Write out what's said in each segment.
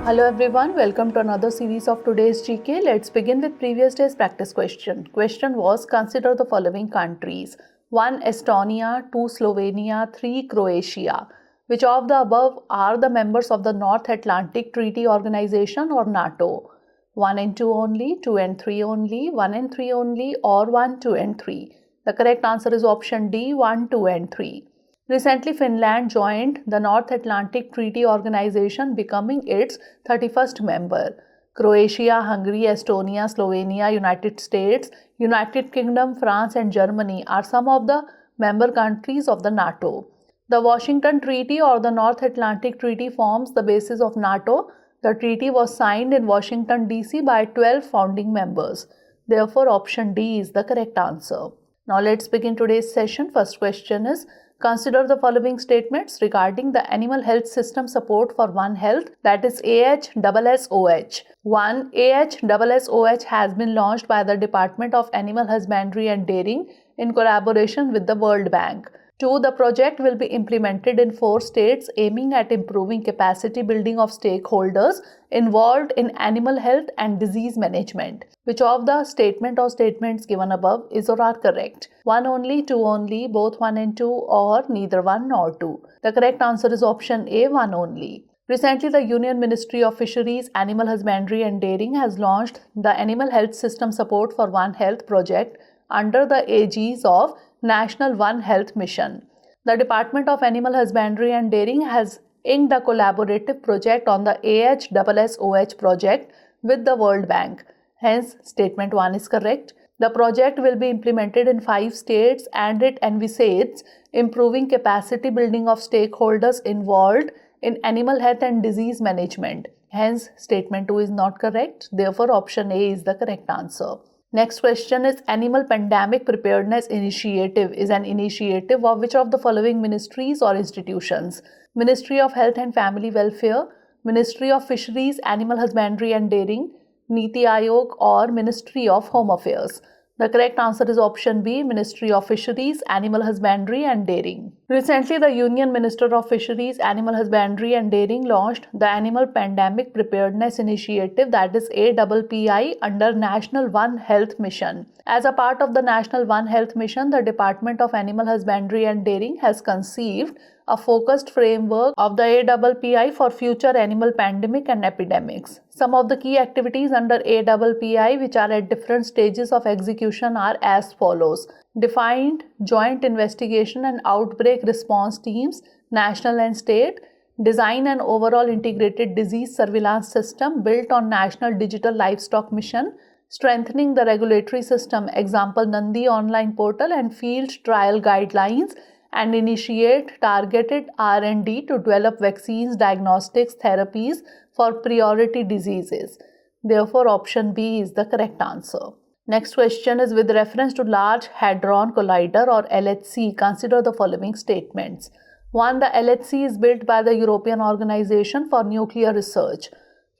Hello everyone, welcome to another series of today's GK. Let's begin with previous day's practice question. Question was, consider the following countries. 1. Estonia, 2. Slovenia, 3. Croatia. Which of the above are the members of the North Atlantic Treaty Organization or NATO? 1 and 2 only, 2 and 3 only, 1 and 3 only, or 1, 2 and 3. The correct answer is option D, 1, 2 and 3. Recently, Finland joined the North Atlantic Treaty Organization, becoming its 31st member. Croatia, Hungary, Estonia, Slovenia, United States, United Kingdom, France and Germany are some of the member countries of the NATO. The Washington Treaty or the North Atlantic Treaty forms the basis of NATO. The treaty was signed in Washington, D.C. by 12 founding members. Therefore, option D is the correct answer. Now, let's begin today's session. First question is, consider the following statements regarding the animal health system support for One Health, that is AHSSOH. 1. AHSSOH has been launched by the Department of Animal Husbandry and Dairying in collaboration with the World Bank. 2. The project will be implemented in 4 states, aiming at improving capacity building of stakeholders involved in animal health and disease management. Which of the statement or statements given above is or are correct? 1 only, 2 only, both 1 and 2, or neither 1 nor 2. The correct answer is option A, 1 only. Recently, the Union Ministry of Fisheries, Animal Husbandry and Dairying has launched the Animal Health System Support for One Health project under the aegis of National One Health Mission. The Department of Animal Husbandry and Dairying has inked a collaborative project on the AHSSOH project with the World Bank. Hence, statement 1 is correct. The project will be implemented in 5 states and it envisages improving capacity building of stakeholders involved in animal health and disease management. Hence, statement 2 is not correct. Therefore, option A is the correct answer. Next question is, Animal Pandemic Preparedness Initiative is an initiative of which of the following ministries or institutions? Ministry of Health and Family Welfare, Ministry of Fisheries, Animal Husbandry and Dairying, Niti Aayog, or Ministry of Home Affairs. The correct answer is option B, Ministry of Fisheries, Animal Husbandry and Dairying. Recently, the Union Minister of Fisheries, Animal Husbandry and Dairying launched the Animal Pandemic Preparedness Initiative, that is APPI, under National One Health Mission. As a part of the National One Health Mission, the Department of Animal Husbandry and Dairying has conceived a focused framework of the APPI for future animal pandemic and epidemics. Some of the key activities under APPI which are at different stages of execution are as follows. Defined joint investigation and outbreak response teams, national and state. Design an overall integrated disease surveillance system built on National Digital Livestock Mission. Strengthening the regulatory system, example Nandi online portal and field trial guidelines, and initiate targeted R&D to develop vaccines, diagnostics, therapies for priority diseases. Therefore, option B is the correct answer. Next question is, with reference to Large Hadron Collider or LHC, consider the following statements. 1. The LHC is built by the European Organization for Nuclear Research.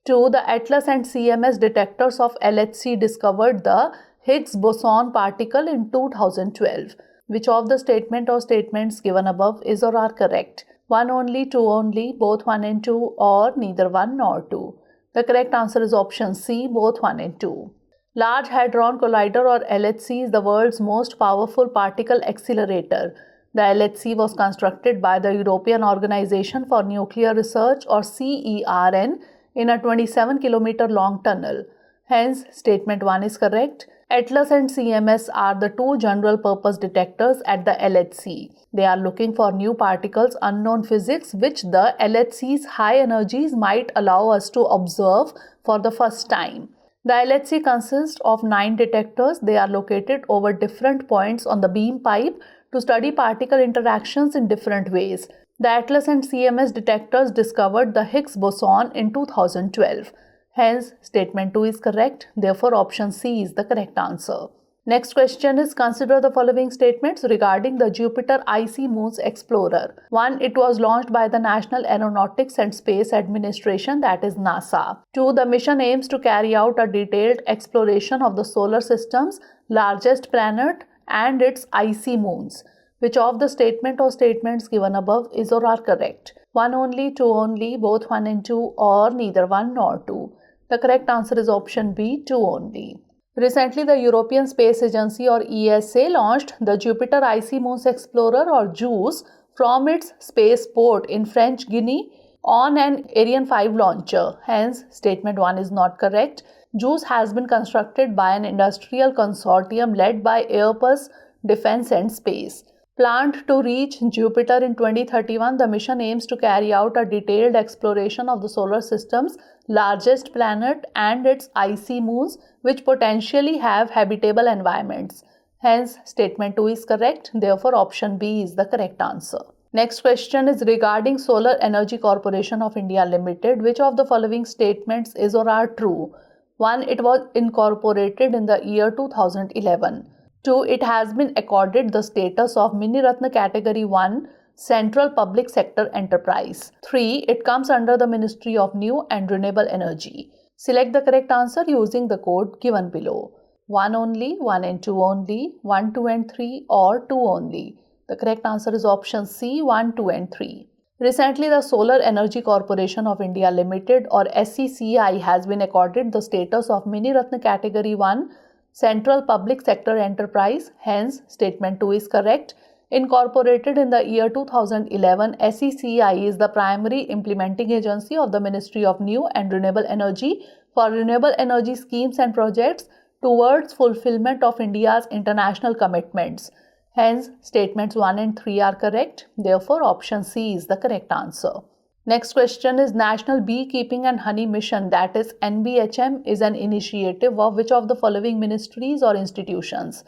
2. The ATLAS and CMS detectors of LHC discovered the Higgs boson particle in 2012. Which of the statement or statements given above is or are correct? 1 only, 2 only, both 1 and 2, or neither 1 nor 2. The correct answer is option C, both 1 and 2. Large Hadron Collider or LHC is the world's most powerful particle accelerator. The LHC was constructed by the European Organization for Nuclear Research or CERN in a 27-kilometer long tunnel. Hence, statement 1 is correct. ATLAS and CMS are the 2 general-purpose detectors at the LHC. They are looking for new particles, unknown physics, which the LHC's high energies might allow us to observe for the first time. The LHC consists of 9 detectors. They are located over different points on the beam pipe to study particle interactions in different ways. The ATLAS and CMS detectors discovered the Higgs boson in 2012. Hence, statement 2 is correct. Therefore, option C is the correct answer. Next question is, consider the following statements regarding the Jupiter Icy Moons Explorer. 1. It was launched by the National Aeronautics and Space Administration, that is NASA. 2. The mission aims to carry out a detailed exploration of the solar system's largest planet and its icy moons. Which of the statement or statements given above is or are correct? 1 only, 2 only, both 1 and 2, or neither 1 nor 2? The correct answer is option B, 2 only. Recently, the European Space Agency or ESA launched the Jupiter Icy Moons Explorer or JUICE from its spaceport in French Guiana on an Ariane 5 launcher. Hence, statement 1 is not correct. JUICE has been constructed by an industrial consortium led by Airbus Defence and Space. Planned to reach Jupiter in 2031, the mission aims to carry out a detailed exploration of the solar system's largest planet and its icy moons, which potentially have habitable environments. Hence, statement 2 is correct. Therefore, option B is the correct answer. Next question is regarding Solar Energy Corporation of India Limited. Which of the following statements is or are true? 1. It was incorporated in the year 2011. 2. It has been accorded the status of Mini Ratna Category 1 Central Public Sector Enterprise. 3. It comes under the Ministry of New and Renewable Energy. Select the correct answer using the code given below. 1 only, 1 and 2 only, 1, 2 and 3, or 2 only. The correct answer is option C, 1, 2 and 3. Recently, the Solar Energy Corporation of India Limited or SECI has been accorded the status of Mini Ratna Category 1 Central Public Sector Enterprise. Hence, statement 2 is correct. Incorporated in the year 2011, SECI is the primary implementing agency of the Ministry of New and Renewable Energy for renewable energy schemes and projects towards fulfillment of India's international commitments. Hence, statements 1 and 3 are correct. Therefore, option C is the correct answer. Next question is National Beekeeping and Honey Mission, that is NBHM, is an initiative of which of the following ministries or institutions?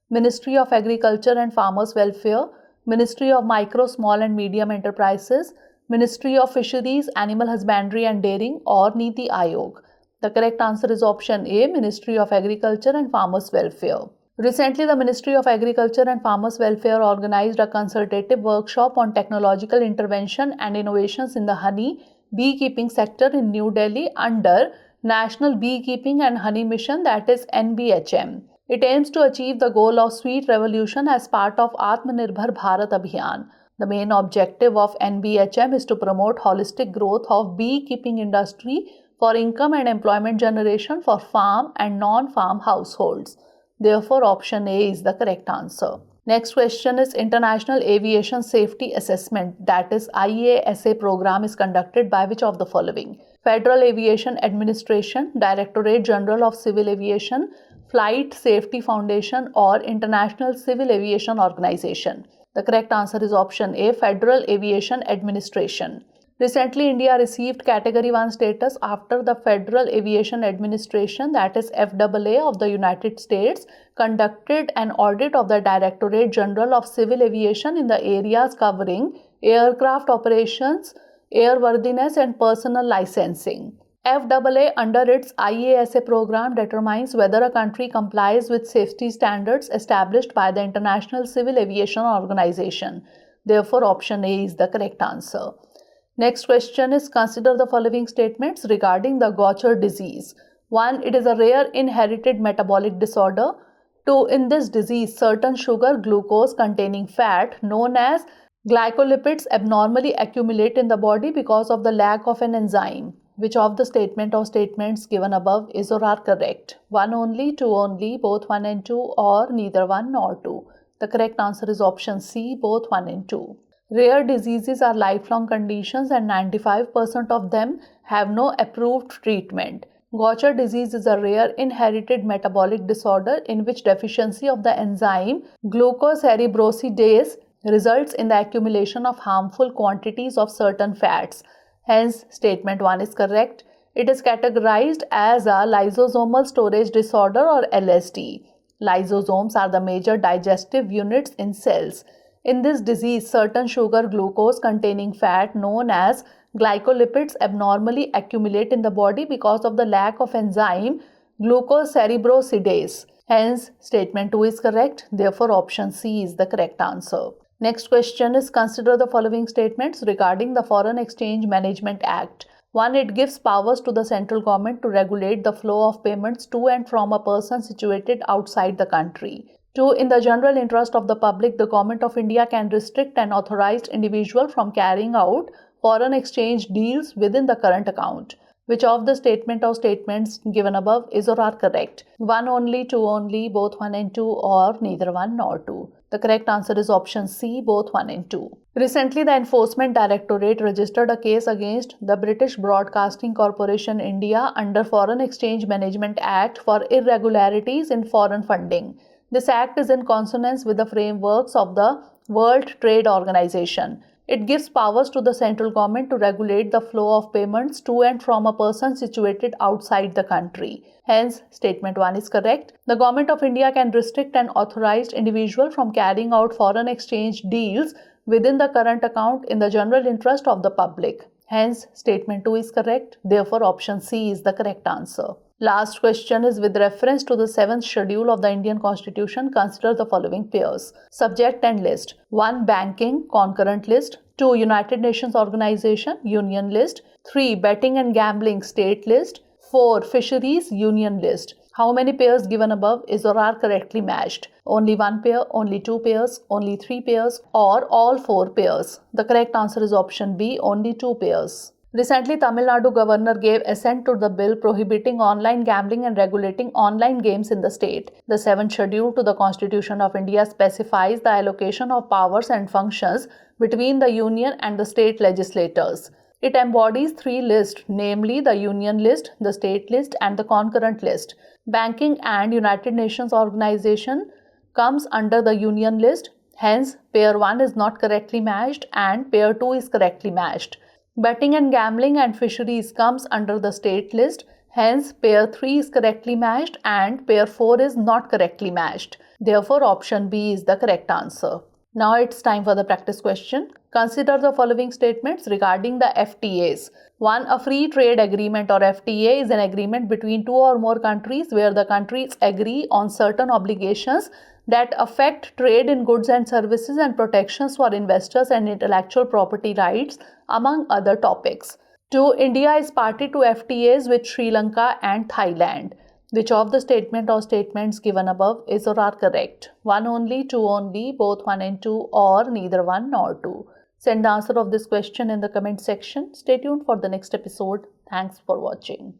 Ministry of Agriculture and Farmers Welfare, Ministry of Micro, Small and Medium Enterprises, Ministry of Fisheries, Animal Husbandry and Dairying, or Niti Aayog. The correct answer is option A, Ministry of Agriculture and Farmers Welfare. Recently, the Ministry of Agriculture and Farmers Welfare organized a consultative workshop on technological intervention and innovations in the honey beekeeping sector in New Delhi under National Beekeeping and Honey Mission, that is NBHM. It aims to achieve the goal of sweet revolution as part of Atmanirbhar Bharat Abhiyan. The main objective of NBHM is to promote holistic growth of beekeeping industry for income and employment generation for farm and non-farm households. Therefore, option A is the correct answer. Next question is International Aviation Safety Assessment, that is IASA program is conducted by which of the following? Federal Aviation Administration, Directorate General of Civil Aviation, Flight Safety Foundation, or International Civil Aviation Organization. The correct answer is option A, Federal Aviation Administration. Recently, India received Category 1 status after the Federal Aviation Administration, that is FAA of the United States, conducted an audit of the Directorate General of Civil Aviation in the areas covering aircraft operations, airworthiness and personal licensing. FAA under its IASA program determines whether a country complies with safety standards established by the International Civil Aviation Organization. Therefore, option A is the correct answer. Next question is consider the following statements regarding the Gaucher disease. 1. It is a rare inherited metabolic disorder. 2. In this disease, certain sugar glucose containing fat known as glycolipids abnormally accumulate in the body because of the lack of an enzyme. Which of the statement or statements given above is or are correct? 1 only, 2 only, both 1 and 2, or neither 1 nor 2. The correct answer is option C, both 1 and 2. Rare diseases are lifelong conditions and 95% of them have no approved treatment. Gaucher disease is a rare inherited metabolic disorder in which deficiency of the enzyme glucocerebrosidase results in the accumulation of harmful quantities of certain fats. Hence, statement 1 is correct. It is categorized as a lysosomal storage disorder or LSD. Lysosomes are the major digestive units in cells. In this disease, certain sugar glucose containing fat known as glycolipids abnormally accumulate in the body because of the lack of enzyme glucocerebrosidase. Hence, statement 2 is correct. Therefore, option C is the correct answer. Next question is consider the following statements regarding the Foreign Exchange Management Act. 1. It gives powers to the central government to regulate the flow of payments to and from a person situated outside the country. 2. In the general interest of the public, the Government of India can restrict an authorized individual from carrying out foreign exchange deals within the current account. Which of the statement or statements given above is or are correct? 1 only, 2 only, both 1 and 2, or neither 1 nor 2? The correct answer is option C, both 1 and 2. Recently, the Enforcement Directorate registered a case against the British Broadcasting Corporation India under Foreign Exchange Management Act for irregularities in foreign funding. This act is in consonance with the frameworks of the World Trade Organization. It gives powers to the central government to regulate the flow of payments to and from a person situated outside the country. Hence, statement 1 is correct. The Government of India can restrict an authorized individual from carrying out foreign exchange deals within the current account in the general interest of the public. Hence, statement 2 is correct. Therefore, option C is the correct answer. Last question is with reference to the 7th schedule of the Indian Constitution. Consider the following pairs. Subject and list. 1. Banking, concurrent list. 2. United Nations Organization, union list. 3. Betting and gambling, state list. 4. Fisheries, union list. How many pairs given above is or are correctly matched? Only 1 pair, only 2 pairs, only 3 pairs, or all 4 pairs? The correct answer is option B, only 2 pairs. Recently, Tamil Nadu governor gave assent to the bill prohibiting online gambling and regulating online games in the state. The 7th schedule to the Constitution of India specifies the allocation of powers and functions between the union and the state legislators. It embodies 3 lists, namely the union list, the state list, and the concurrent list. Banking and United Nations Organization comes under the union list. Hence, pair 1 is not correctly matched and pair 2 is correctly matched. Betting and gambling and fisheries comes under the state list. Hence, pair 3 is correctly matched and pair 4 is not correctly matched. Therefore, option B is the correct answer. Now it's time for the practice question. Consider the following statements regarding the FTAs. 1. A free trade agreement or FTA is an agreement between 2 or more countries where the countries agree on certain obligations that affect trade in goods and services and protections for investors and intellectual property rights, among other topics. 2. India is party to FTAs with Sri Lanka and Thailand. Which of the statement or statements given above is or are correct? 1 only, 2 only, both 1 and 2, or neither 1 nor 2? Send the answer of this question in the comment section. Stay tuned for the next episode. Thanks for watching.